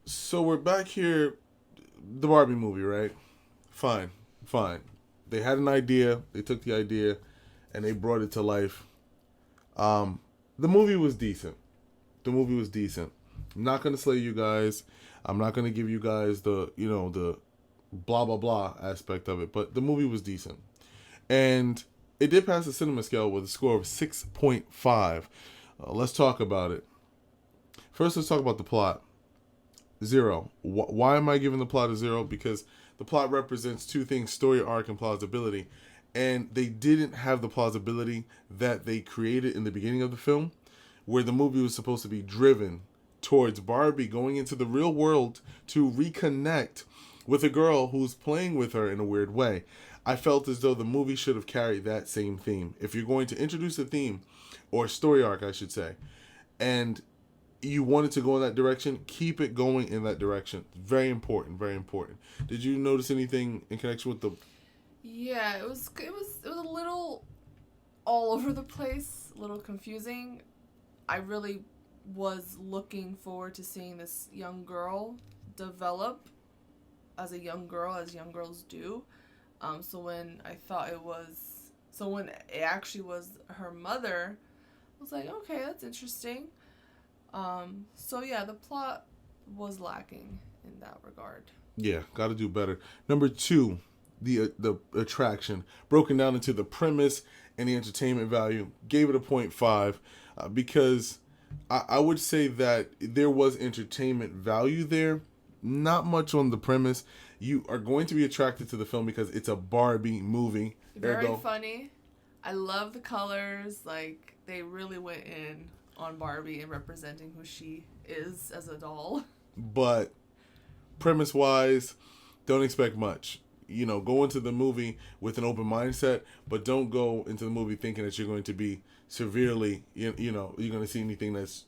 So we're back here, the Barbie movie, right? Fine, fine. They had an idea. They took the idea, and they brought it to life. Um, the movie was decent. The movie was decent. I'm not gonna slay you guys. I'm not gonna give you guys the blah blah blah aspect of it. But the movie was decent, and it did pass the cinema scale with a score of 6.5. Let's talk about it. First, let's talk about the plot. Zero. Why am I giving the plot a zero? Because the plot represents two things: story arc and plausibility. And they didn't have the plausibility that they created in the beginning of the film, where the movie was supposed to be driven towards Barbie going into the real world to reconnect with a girl who's playing with her in a weird way. I felt as though the movie should have carried that same theme. If you're going to introduce a theme, or story arc, I should say, and you wanted to go in that direction, keep it going in that direction. Very important, very important. Did you notice anything in connection with the? Yeah, it was a little all over the place, a little confusing. I really was looking forward to seeing this young girl develop as a young girl, as young girls do. So when it actually was her mother, I was like, okay, that's interesting. So yeah, the plot was lacking in that regard. Yeah, got to do better. Number two, the attraction broken down into the premise and the entertainment value. Gave it a point 0.5 because I would say that there was entertainment value there. Not much on the premise. You are going to be attracted to the film because it's a Barbie movie. Very Ergo, funny. I love the colors. Like they really went in on Barbie and representing who she is as a doll. but premise wise, don't expect much. Go into the movie with an open mindset, but don't go into the movie thinking that you're going to be severely, you're going to see anything that's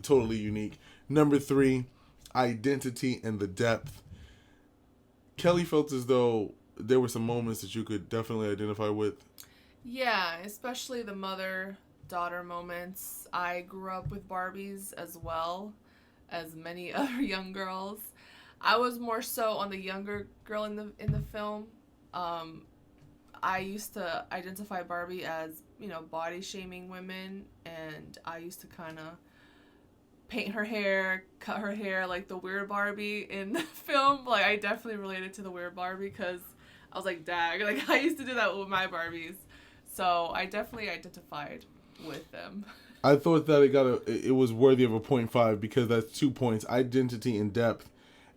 totally unique. Number three, identity and the depth. Kelly felt as though there were some moments that you could definitely identify with. Yeah, especially the mother daughter moments. I grew up with Barbies as well as many other young girls. I was more so on the younger girl in the film. Um, I used to identify Barbie as body shaming women, and I used to kind of paint her hair, cut her hair like the weird Barbie in the film. Like I definitely related to the weird Barbie because I was like, dag, like I used to do that with my Barbies. So I definitely identified with them. I thought that it was worthy of a point 0.5 because that's 2 points: identity and depth.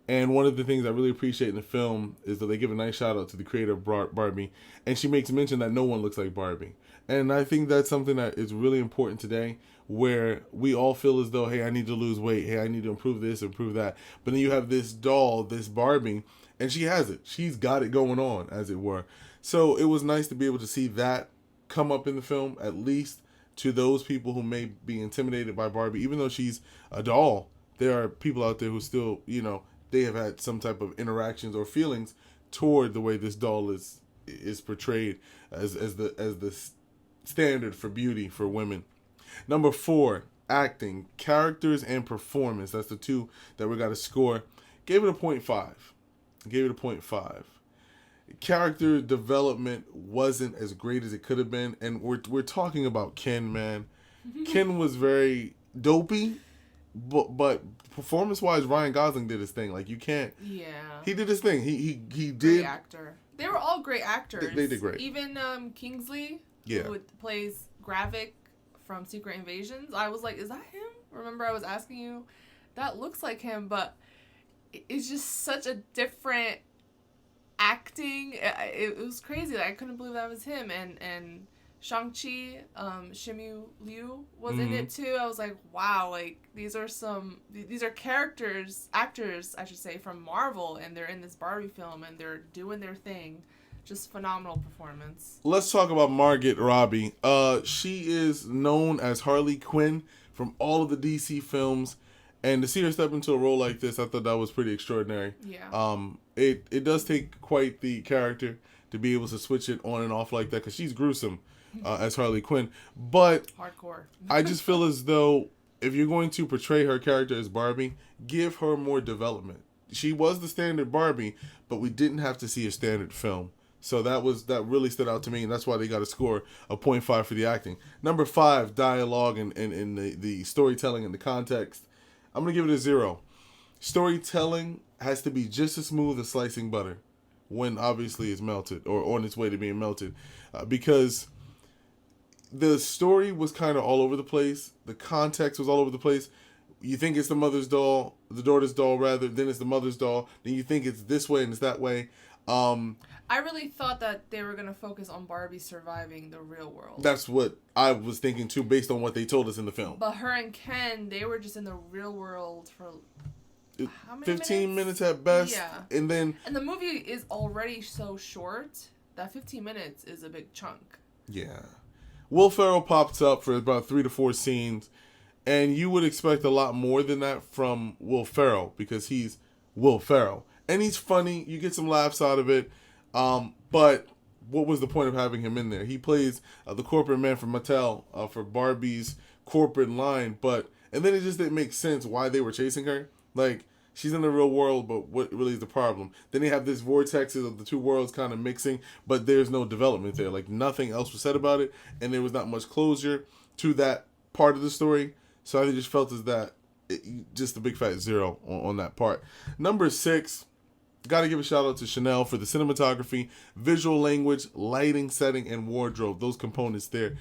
And one of the things I really appreciate in the film is that they give a nice shout out to the creator of Barbie, and she makes mention that no one looks like Barbie. And I think that's something that is really important today, where we all feel as though, hey, I need to lose weight, hey, I need to improve this, improve that. But then you have this doll, this Barbie, and she has it. She's got it going on, as it were. So it was nice to be able to see that come up in the film, at least to those people who may be intimidated by Barbie, even though she's a doll. There are people out there who still, they have had some type of interactions or feelings toward the way this doll is portrayed as the standard for beauty for women. Number four, acting, characters, and performance. That's the two that we got to score. Gave it a point 0.5. Gave it a point 0.5. Character development wasn't as great as it could have been, and we're talking about Ken, man. Ken was very dopey, but performance wise, Ryan Gosling did his thing. Like you can't. Yeah. He did his thing. He Great did. actor. They were all great actors. They did great. Even Kingsley, Yeah. who plays Gravik from Secret Invasions. I was like, is that him? Remember, I was asking you. That looks like him, but it's just such a different acting. It was crazy. Like, I couldn't believe that was him. And Shang-Chi, Shimu Liu was in it too. I was like, wow, like these are characters, actors, I should say, from Marvel, and they're in this Barbie film and they're doing their thing. Just phenomenal performance. Let's talk about Margot Robbie. She is known as Harley Quinn from all of the DC films, and to see her step into a role like this, I thought that was pretty extraordinary. Yeah. It does take quite the character to be able to switch it on and off like that, because she's gruesome as Harley Quinn. But Hardcore. I just feel as though if you're going to portray her character as Barbie, give her more development. She was the standard Barbie, but we didn't have to see a standard film. So that really stood out to me, and that's why they got a score of point 0.5 for the acting. Number 5, dialogue and the storytelling and the context. I'm gonna give it a 0. Storytelling has to be just as smooth as slicing butter when obviously it's melted or on its way to being melted, because the story was kind of all over the place. The context was all over the place. You think it's the mother's doll, the daughter's doll rather, then it's the mother's doll. Then you think it's this way and it's that way. I really thought that they were going to focus on Barbie surviving the real world. That's what I was thinking too, based on what they told us in the film. But her and Ken, they were just in the real world for how many 15 minutes at best. Yeah. And the movie is already so short that 15 minutes is a big chunk. Yeah. Will Ferrell pops up for about 3 to 4 scenes, and you would expect a lot more than that from Will Ferrell because he's Will Ferrell. And he's funny. You get some laughs out of it. But what was the point of having him in there? He plays the corporate man for Mattel for Barbie's corporate line. And then it just didn't make sense why they were chasing her. Like, she's in the real world, but what really is the problem? Then they have this vortexes of the two worlds kind of mixing, but there's no development there. Like, nothing else was said about it, and there was not much closure to that part of the story. So I just felt as that just a big fat 0 on that part. Number 6, got to give a shout out to Chanel for the cinematography, visual language, lighting, setting, and wardrobe. Those components there.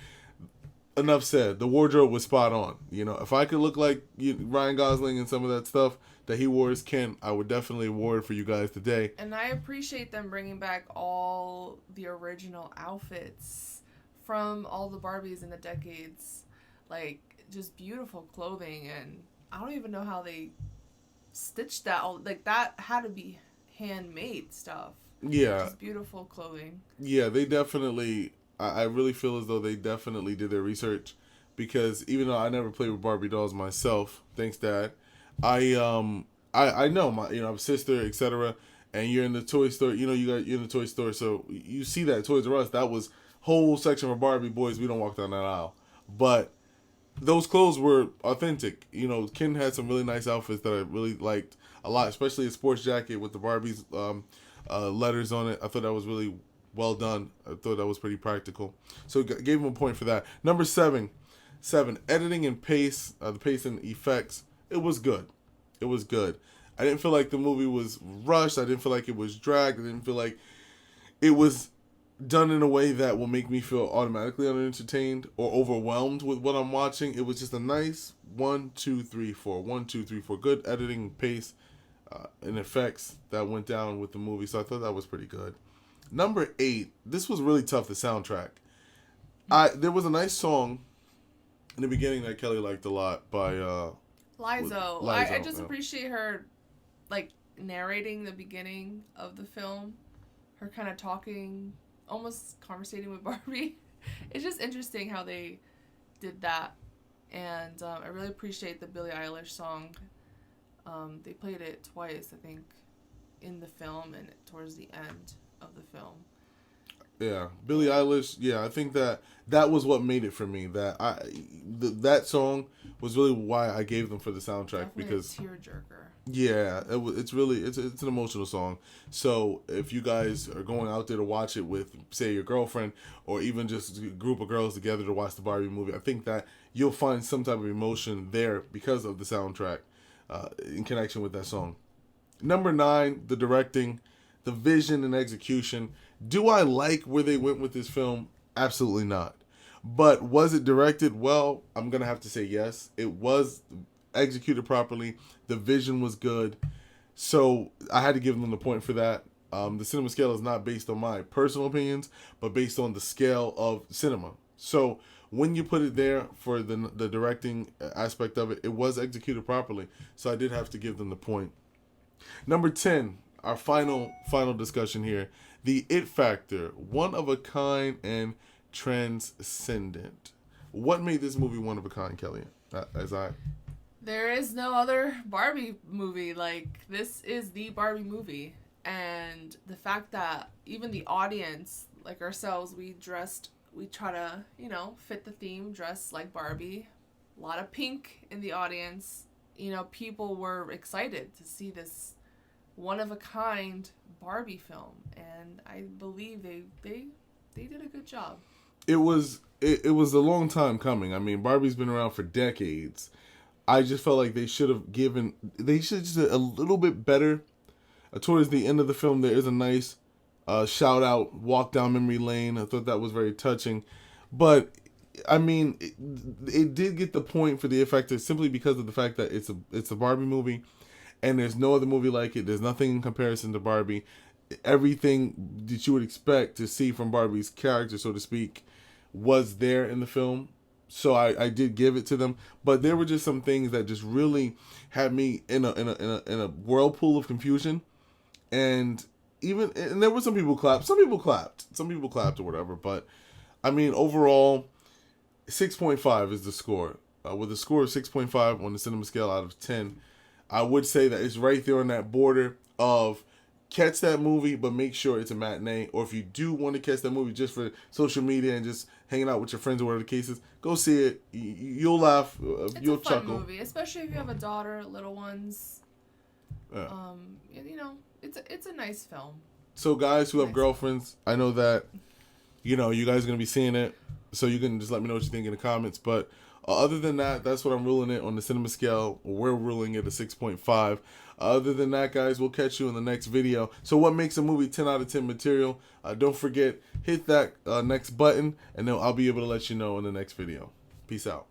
Enough said. The wardrobe was spot on. You know, if I could look like Ryan Gosling and some of that stuff that he wore as Ken, I would definitely award for you guys today. And I appreciate them bringing back all the original outfits from all the Barbies in the decades. Like, just beautiful clothing. And I don't even know how they stitched that. Like, that had to be handmade stuff. Yeah. Just beautiful clothing. Yeah, they definitely... I really feel as though they definitely did their research, because even though I never played with Barbie dolls myself, thanks Dad, I know my, I have a sister, etc. And you're in the toy store, you're in the toy store, so you see that Toys R Us, that was whole section for Barbie. Boys, we don't walk down that aisle, but those clothes were authentic. Ken had some really nice outfits that I really liked a lot, especially a sports jacket with the Barbie's letters on it. I thought that was really well done. I thought that was pretty practical. So gave him a point for that. Number 7, editing and pace, the pace and effects. It was good. It was good. I didn't feel like the movie was rushed. I didn't feel like it was dragged. I didn't feel like it was done in a way that will make me feel automatically unentertained or overwhelmed with what I'm watching. It was just a nice 1, 2, 3, 4. 1, 2, 3, 4. Good editing, pace, and effects that went down with the movie. So I thought that was pretty good. Number 8, this was really tough, the soundtrack. There was a nice song in the beginning that Kelly liked a lot by Lizzo. Lizzo, I just appreciate her, like, narrating the beginning of the film. Her kind of talking, almost conversating with Barbie. It's just interesting how they did that. And I really appreciate the Billie Eilish song. They played it twice, I think, in the film and towards the end of the film. Yeah, Billie Eilish. Yeah, I think that was what made it for me. That song was really why I gave them for the soundtrack. Definitely because a tearjerker. Yeah, it's really it's an emotional song. So if you guys are going out there to watch it with, say, your girlfriend, or even just a group of girls together to watch the Barbie movie, I think that you'll find some type of emotion there because of the soundtrack in connection with that song. Number 9, the directing, the vision and execution. Do I like where they went with this film? Absolutely not. But was it directed well? I'm going to have to say yes. It was executed properly. The vision was good. So I had to give them the point for that. The cinema scale is not based on my personal opinions, but based on the scale of cinema. So when you put it there for the directing aspect of it, it was executed properly. So I did have to give them the point. Number 10, our final discussion here. The It Factor, one of a kind and transcendent. What made this movie one of a kind, Kelly? There is no other Barbie movie. Like, this is the Barbie movie. And the fact that even the audience, like ourselves, we try to, fit the theme, dress like Barbie. a lot of pink in the audience. You know, people were excited to see this one of a kind Barbie film, and I believe they did a good job. It was a long time coming. I mean, Barbie's been around for decades. I just felt like they should have just did a little bit better. Towards the end of the film, there is a nice shout out, walk down memory lane. I thought that was very touching. But I mean, it did get the point for the effect simply because of the fact that it's a Barbie movie, and there's no other movie like it. There's nothing in comparison to Barbie. Everything that you would expect to see from Barbie's character, so to speak, was there in the film. So I did give it to them, but there were just some things that just really had me in a whirlpool of confusion, and there were some people some people clapped or whatever. But I mean, overall, 6.5 is the score. With a score of 6.5 on the cinema scale out of 10, I would say that it's right there on that border of catch that movie, but make sure it's a matinee. Or if you do want to catch that movie just for social media and just hanging out with your friends or whatever the case is, go see it. You'll laugh. You'll It's a fun chuckle. movie, especially if you have a daughter, little ones. Yeah. You know, it's a nice film. So guys who have Nice. girlfriends, I know that, you guys are going to be seeing it. So you can just let me know what you think in the comments. But other than that, that's what I'm ruling it on the cinema scale. We're ruling it a 6.5. Other than that, guys, we'll catch you in the next video. So what makes a movie 10 out of 10 material? Don't forget, hit that next button, and then I'll be able to let you know in the next video. Peace out.